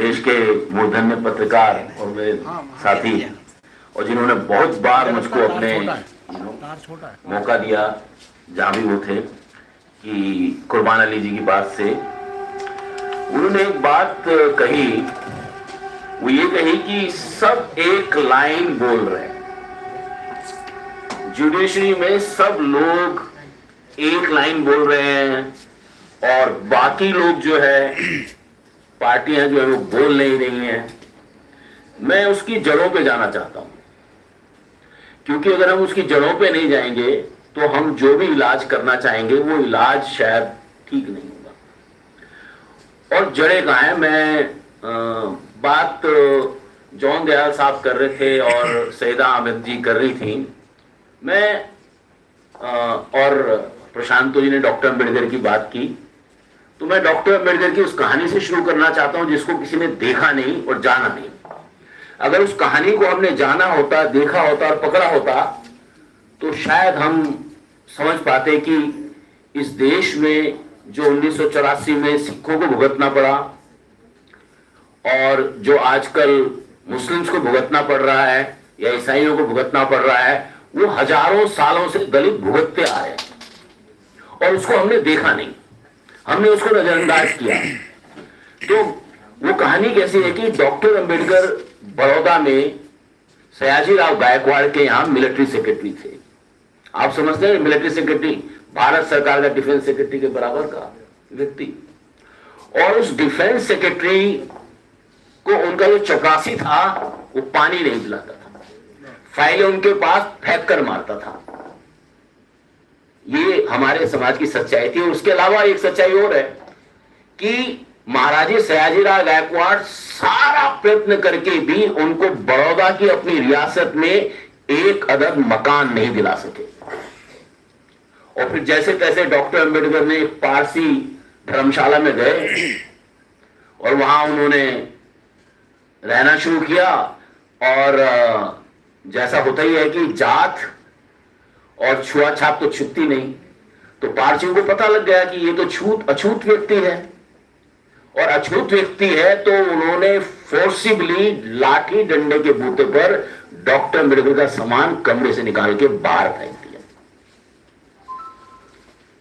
देश के मूर्धन्य पत्रकार और मेरे साथी, और जिन्होंने बहुत बार मुझको अपने मौका दिया जहां भी वो थे, कि कुर्बान अली जी की बात से उन्होंने एक बात कही, वो ये कही कि सब एक लाइन बोल रहे हैं, जुडिशरी में सब लोग एक लाइन बोल रहे हैं और बाकी लोग जो है, पार्टियां जो है वो बोल नहीं रही हैं। मैं उसकी जड़ों पे जाना चाहता हूं, क्योंकि अगर हम उसकी जड़ों पे नहीं जाएंगे तो हम जो भी इलाज करना चाहेंगे वो इलाज शायद ठीक नहीं होगा। और जड़ें कहाँ हैं? मैं बात जॉन दयाल साहब कर रहे थे और सईदा अहमद जी कर रही थी, मैं और प्रशांतो जी ने डॉक्टर अम्बेडकर की बात की, तो मैं डॉक्टर अम्बेडकर की उस कहानी से शुरू करना चाहता हूं जिसको किसी ने देखा नहीं और जाना नहीं। अगर उस कहानी को हमने जाना होता, देखा होता और पकड़ा होता तो शायद हम समझ पाते कि इस देश में जो 1984 में सिखों को भुगतना पड़ा और जो आजकल मुस्लिम्स को भुगतना पड़ रहा है या ईसाइयों को भुगतना पड़ रहा है, वो हजारों सालों से दलित भुगतते आ रहे हैं और उसको हमने देखा नहीं, हमने उसको नजरअंदाज किया। तो वो कहानी कैसी है कि डॉक्टर अंबेडकर बड़ौदा में सयाजीराव गायकवाड़ के यहां मिलिट्री सेक्रेटरी थे। आप समझते हैं, मिलिट्री सेक्रेटरी भारत सरकार का डिफेंस सेक्रेटरी के बराबर का व्यक्ति, और उस डिफेंस सेक्रेटरी को उनका जो चपरासी था वो पानी नहीं पिलाता था, फाइलें उनके पास फेंक कर मारता था। ये हमारे समाज की सच्चाई थी। उसके अलावा एक सच्चाई और है कि महाराजे सयाजीराव गायकवाड़ सारा प्रयत्न करके भी उनको बड़ौदा की अपनी रियासत में एक अदद मकान नहीं दिला सके। और फिर जैसे तैसे डॉक्टर अंबेडकर ने पारसी धर्मशाला में गए और वहां उन्होंने रहना शुरू किया, और जैसा होता ही है कि जात और छुआछात तो छुपती नहीं, तो पारसियों को पता लग गया कि ये तो अछूत व्यक्ति है, और अछूत व्यक्ति है तो उन्होंने फोर्सिबली लाठी डंडे के बूते पर डॉक्टर अम्बेडकर का सामान कमरे से निकाल के बाहर फेंक दिया।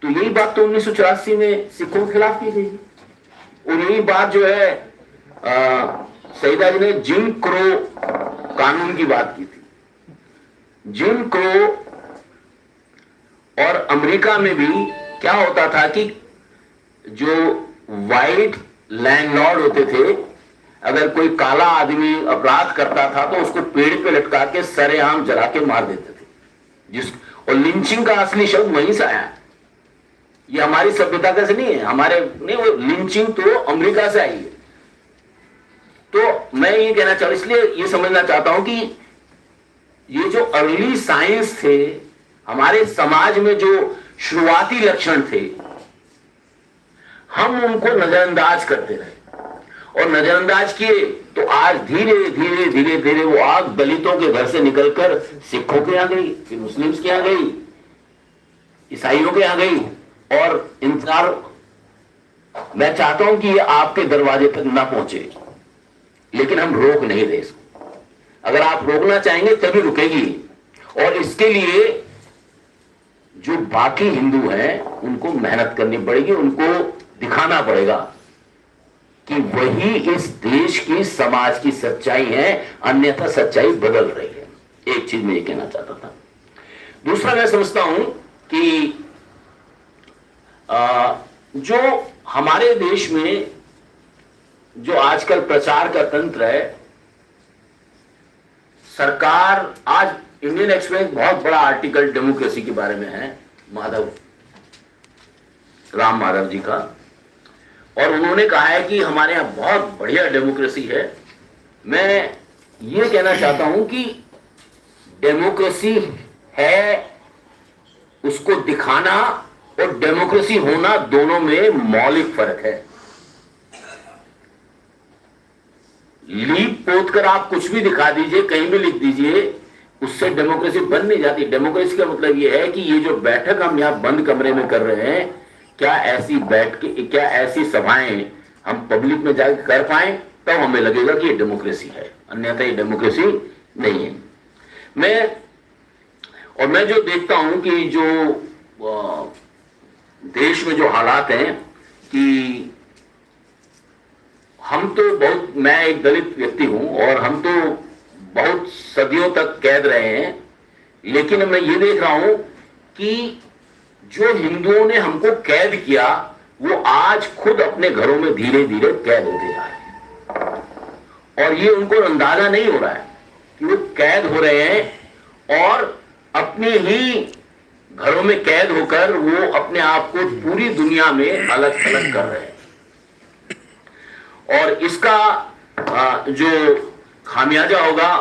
तो यही बात तो 1984 में सिखों के खिलाफ की गई, और यही बात जो है सईदा जी ने जिम क्रो कानून की बात की थी। जिम क्रो और अमेरिका में भी क्या होता था कि जो वाइट लैंडलॉर्ड होते थे, अगर कोई काला आदमी अपराध करता था तो उसको पेड़ पे लटका के सरेआम जला के मार देते थे। और लिंचिंग का असली शब्द वहीं से आया, ये हमारी सभ्यता का से नहीं है, हमारे नहीं, वो लिंचिंग तो अमेरिका से आई है। तो मैं ये कहना चाहूं, इसलिए ये समझना चाहता हूं कि ये जो अर्ली साइंस थे, हमारे समाज में जो शुरुआती लक्षण थे, हम उनको नजरअंदाज करते रहे और नजरअंदाज किए तो आज धीरे धीरे धीरे धीरे वो आग दलितों के घर से निकलकर सिखों के यहां गई, फिर मुस्लिम्स के यहां गई, ईसाइयों के यहां गई, और इंतजार मैं चाहता हूं कि ये आपके दरवाजे तक ना पहुंचे, लेकिन हम रोक नहीं रहे इसको। अगर आप रोकना चाहेंगे तभी रुकेगी, और इसके लिए जो बाकी हिंदू हैं उनको मेहनत करनी पड़ेगी, उनको दिखाना पड़ेगा कि वही इस देश की समाज की सच्चाई है, अन्यथा सच्चाई बदल रही है। एक चीज मैं ये कहना चाहता था। दूसरा, मैं समझता हूं कि जो हमारे देश में जो आजकल प्रचार का तंत्र है, सरकार, आज इंडियन एक्सप्रेस बहुत बड़ा आर्टिकल डेमोक्रेसी के बारे में है, राम माधव जी का, और उन्होंने कहा है कि हमारे यहां बहुत बढ़िया डेमोक्रेसी है। मैं ये कहना चाहता हूं कि डेमोक्रेसी है, उसको दिखाना और डेमोक्रेसी होना दोनों में मौलिक फर्क है। लीप पोत कर आप कुछ भी दिखा दीजिए, कहीं भी लिख दीजिए, उससे डेमोक्रेसी बन नहीं जाती। डेमोक्रेसी का मतलब यह है कि ये जो बैठक हम यहां बंद कमरे में कर रहे हैं, क्या ऐसी सभाएं हम पब्लिक में जाकर कर पाए, तब हमें लगेगा कि ये डेमोक्रेसी है, अन्यथा ये डेमोक्रेसी नहीं है। मैं जो देखता हूं कि जो देश में जो हालात हैं कि हम तो बहुत, मैं एक दलित व्यक्ति हूं और हम तो बहुत सदियों तक कैद रहे हैं, लेकिन मैं ये देख रहा हूं कि जो हिंदुओं ने हमको कैद किया वो आज खुद अपने घरों में धीरे धीरे कैद होते जा रहे हैं और ये उनको अंदाजा नहीं हो रहा है कि वो कैद हो रहे हैं और अपने ही घरों में कैद होकर वो अपने आप को पूरी दुनिया में अलग थलग कर रहे हैं। और इसका जो खामियाजा होगा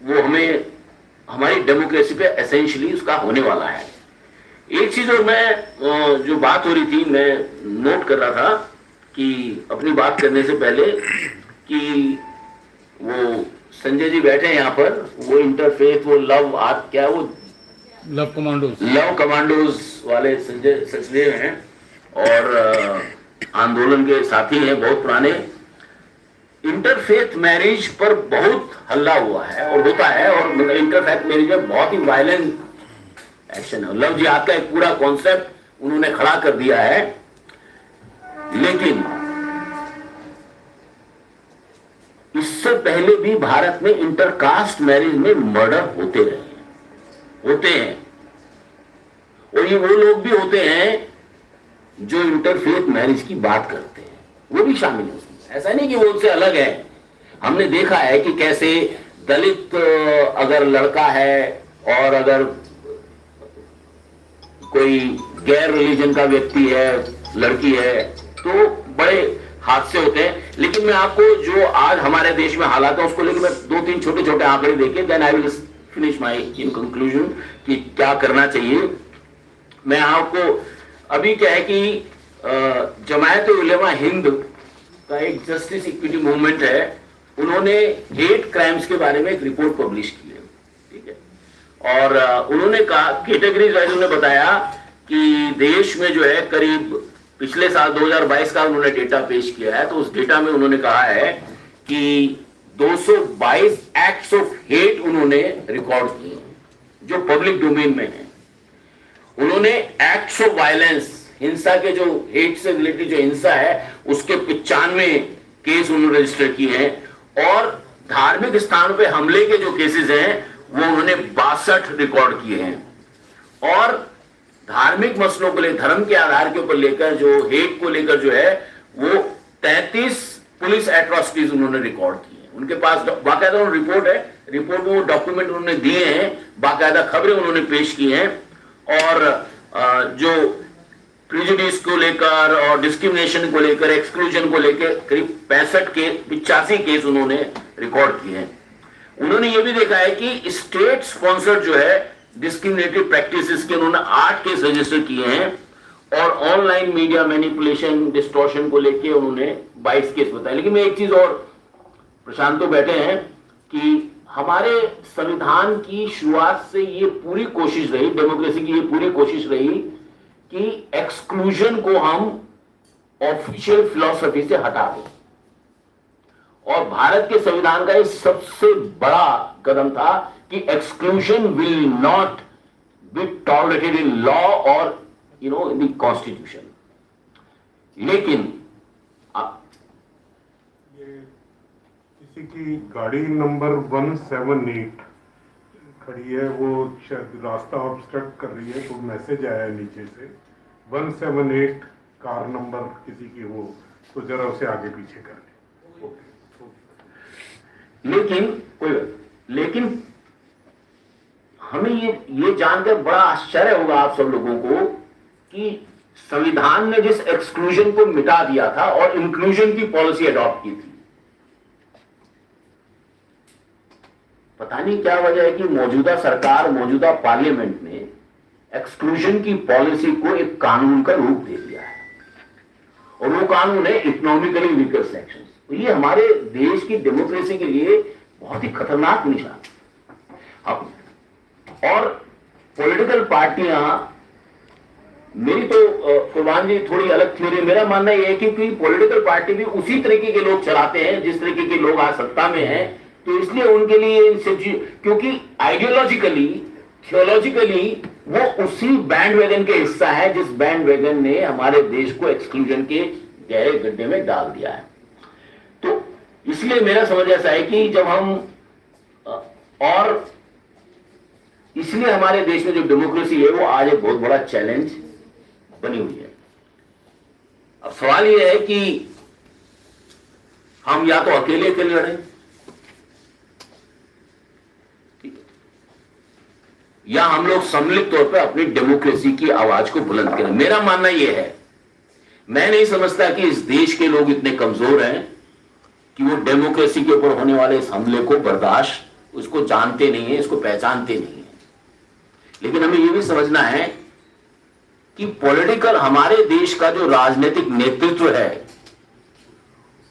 वो हमें, हमारी डेमोक्रेसी पे एसेंशियली उसका होने वाला है। एक चीज और मैं जो बात हो रही थी, मैं नोट कर रहा था कि अपनी बात करने से पहले कि वो संजय जी बैठे हैं यहाँ पर, वो इंटरफेथ, वो लव आप क्या, वो लव कमांडोज वाले संजय सचदेव हैं और आंदोलन के साथी हैं बहुत पुराने। इंटरफेथ मैरिज पर बहुत हल्ला हुआ है और होता है, और इंटरफेथ मैरिज में बहुत ही वायलेंट एक्शन है। लव जिहाद का एक पूरा कॉन्सेप्ट उन्होंने खड़ा कर दिया है, लेकिन इससे पहले भी भारत में इंटरकास्ट मैरिज में मर्डर होते रहे हैं और ये वो लोग भी होते हैं जो इंटरफेथ मैरिज की बात करते हैं, वो भी शामिल है उसमें। ऐसा नहीं कि वो उससे अलग है। हमने देखा है कि कैसे दलित अगर लड़का है और अगर कोई गैर रिलीजन का व्यक्ति है, लड़की है, तो बड़े हादसे होते हैं। लेकिन मैं आपको जो आज हमारे देश में हालात है उसको लेकर मैं 2-3 छोटे छोटे आंकड़े देके then I will finish my in conclusion कि क्या करना चाहिए। मैं आपको अभी क्या है कि जमायत उलेमा हिंद का एक जस्टिस इक्विटी मूवमेंट है, उन्होंने हेट क्राइम्स के बारे में एक रिपोर्ट पब्लिश की है, ठीक है। और उन्होंने कहा कैटेगरीज वाइज उन्होंने बताया कि देश में जो है करीब पिछले साल 2022 का उन्होंने डेटा पेश किया है, तो उस डेटा में उन्होंने कहा है कि 222 एक्ट्स ऑफ हेट उन्होंने रिकॉर्ड किए जो पब्लिक डोमेन में है। उन्होंने एक्ट्स ऑफ वायलेंस, हिंसा के जो हेट से रिलेटेड जो हिंसा है उसके 95 केस उन्होंने रजिस्टर किए हैं और धार्मिक स्थानों पे हमले के जो केसेस हैं वो उन्होंने 62 रिकॉर्ड किए हैं। और धार्मिक मसलों को लेकर, धर्म के आधार के ऊपर लेकर जो हेट को लेकर जो है वो 33 पुलिस एट्रोसिटीज उन्होंने रिकॉर्ड की है। उनके पास बाकायदा रिपोर्ट है, रिपोर्ट में वो डॉक्यूमेंट उन्होंने दिए हैं, बाकायदा खबरें उन्होंने पेश की हैं। और जो प्रिजुडिस को लेकर और डिस्क्रिमिनेशन को लेकर, एक्सक्लूजन को लेकर करीब 85 केस उन्होंने रिकॉर्ड किए हैं। उन्होंने ये भी देखा है कि स्टेट स्पॉन्सर्ड जो है डिस्क्रिमिनेटरी प्रैक्टिसेस के उन्होंने 8 केस रजिस्टर किए हैं और ऑनलाइन मीडिया मैनिपुलेशन, डिस्टॉर्शन को लेके उन्होंने 22 केस बताए। लेकिन मैं एक चीज और, प्रशांत तो बैठे हैं कि हमारे संविधान की शुरुआत से ये पूरी कोशिश रही, डेमोक्रेसी की ये पूरी कोशिश रही कि एक्सक्लूजन को हम ऑफिशियल फिलॉसफी से हटा दें। और भारत के संविधान का ये सबसे बड़ा कदम था कि exclusion will not be tolerated in law और इन द कॉन्स्टिट्यूशन। लेकिन किसी की गाड़ी नंबर 178 खड़ी है, वो शायद रास्ता ऑब्स्ट्रक्ट कर रही है, तो मैसेज आया नीचे से 178 कार नंबर किसी की हो तो जरा उसे आगे पीछे कर ले। लेकिन हमें ये जानकर बड़ा आश्चर्य होगा आप सब लोगों को कि संविधान ने जिस एक्सक्लूजन को मिटा दिया था और इंक्लूजन की पॉलिसी अडॉप्ट की थी, पता नहीं क्या वजह है कि मौजूदा सरकार, मौजूदा पार्लियामेंट ने एक्सक्लूजन की पॉलिसी को एक कानून का रूप दे दिया है और वो कानून है इकोनॉमिकली वीकर सेक्शंस। तो ये हमारे देश की डेमोक्रेसी के लिए बहुत ही खतरनाक निशान। अब और पॉलिटिकल पार्टियां मेरी तो कुर्बान जी थोड़ी अलग थ्योरी। मेरा मानना यह है कि पॉलिटिकल पार्टी भी उसी तरीके के लोग चलाते हैं जिस तरीके के लोग आज सत्ता में हैं, तो इसलिए उनके लिए इन सब चीज, क्योंकि आइडियोलॉजिकली थियोलॉजिकली वो उसी बैंड वैगन के हिस्सा है जिस बैंड वैगन ने हमारे देश को एक्सक्लूजन के गहरे गड्ढे में डाल दिया है। तो इसलिए मेरा समझ ऐसा है कि जब हम और इसलिए हमारे देश में जो डेमोक्रेसी है वो आज एक बहुत बड़ा चैलेंज बनी हुई है। अब सवाल यह है कि हम या तो अकेले अकेले लड़ें, या हम लोग सम्मिलित तौर पर अपनी डेमोक्रेसी की आवाज को बुलंद करें। मेरा मानना यह है, मैं नहीं समझता कि इस देश के लोग इतने कमजोर हैं कि वो डेमोक्रेसी के ऊपर होने वाले इस हमले को बर्दाश्त, उसको जानते नहीं है, इसको पहचानते नहीं है। लेकिन हमें यह भी समझना है कि पॉलिटिकल, हमारे देश का जो राजनीतिक नेतृत्व है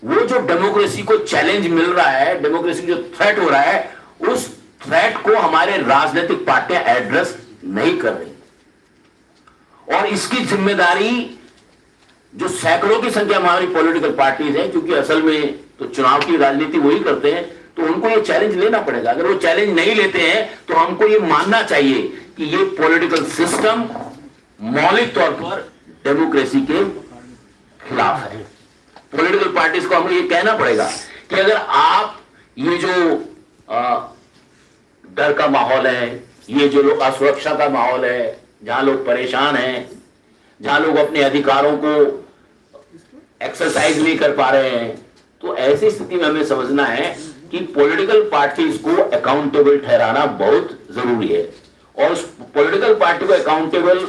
वो जो डेमोक्रेसी को चैलेंज मिल रहा है, डेमोक्रेसी जो थ्रेट हो रहा है, उस थ्रेट को हमारे राजनीतिक पार्टियां एड्रेस नहीं कर रही। और इसकी जिम्मेदारी जो सैकड़ों की संख्या में हमारी पॉलिटिकल पार्टीज हैं, क्योंकि असल में तो चुनाव की राजनीति वही करते हैं, तो उनको ये चैलेंज लेना पड़ेगा। अगर वो चैलेंज नहीं लेते हैं तो हमको ये मानना चाहिए कि ये पॉलिटिकल सिस्टम मौलिक तौर पर डेमोक्रेसी के खिलाफ है। पॉलिटिकल पार्टीज को हमें ये कहना पड़ेगा कि अगर आप ये जो डर का माहौल है, ये जो लोग असुरक्षा का माहौल है, जहां लोग परेशान हैं, जहां लोग अपने अधिकारों को एक्सरसाइज नहीं कर पा रहे हैं, तो ऐसी स्थिति में हमें समझना है कि पॉलिटिकल पार्टीज को अकाउंटेबल ठहराना बहुत जरूरी है। और उस पॉलिटिकल पार्टी को अकाउंटेबल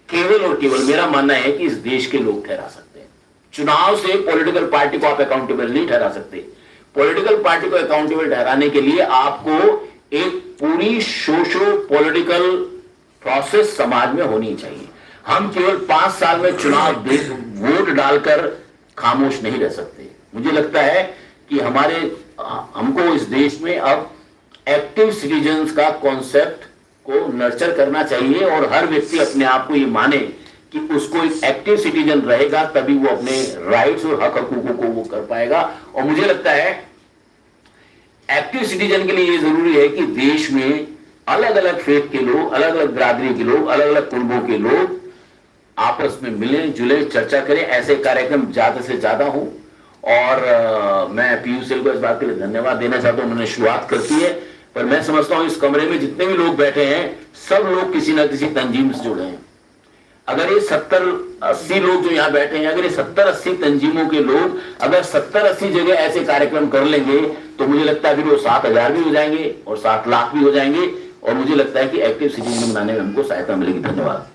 केवल और केवल मेरा मानना है कि इस देश के लोग ठहरा सकते हैं। चुनाव से पॉलिटिकल पार्टी को आप अकाउंटेबल नहीं ठहरा सकते। पॉलिटिकल पार्टी को अकाउंटेबल ठहराने के लिए आपको एक पूरी सोशो पॉलिटिकल प्रोसेस समाज में होनी चाहिए। हम केवल 5 साल में चुनाव वोट डालकर खामोश नहीं रह सकते। मुझे लगता है कि हमको इस देश में अब एक्टिव सिटीजन्स का कॉन्सेप्ट को नर्चर करना चाहिए और हर व्यक्ति अपने आप को ये माने कि उसको एक एक्टिव सिटीजन रहेगा, तभी वो अपने राइट्स और हक हकूकों को वो कर पाएगा। और मुझे लगता है एक्टिव सिटीजन के लिए ये जरूरी है कि देश में अलग अलग फेथ के लोग, अलग अलग बिरादरी के लोग, अलग अलग कुलबों के लोग आपस में मिलें जुले, चर्चा करें, ऐसे कार्यक्रम ज्यादा से ज्यादा हों। और मैं पीयूष सिंह को इस बात के लिए धन्यवाद देना चाहता हूं, उन्होंने शुरुआत कर दी है। पर मैं समझता हूं इस कमरे में जितने भी लोग बैठे हैं, सब लोग किसी ना किसी तंजीम से जुड़े हैं। अगर ये 70-80 लोग जो यहाँ बैठे हैं, अगर ये 70-80 तंजीमों के लोग अगर 70-80 जगह ऐसे कार्यक्रम कर लेंगे, तो मुझे लगता है फिर वो 7,000 भी हो जाएंगे और 7 लाख भी हो जाएंगे। और मुझे लगता है कि एक्टिव सिटीजन बनाने में हमको सहायता मिलेगी। धन्यवाद।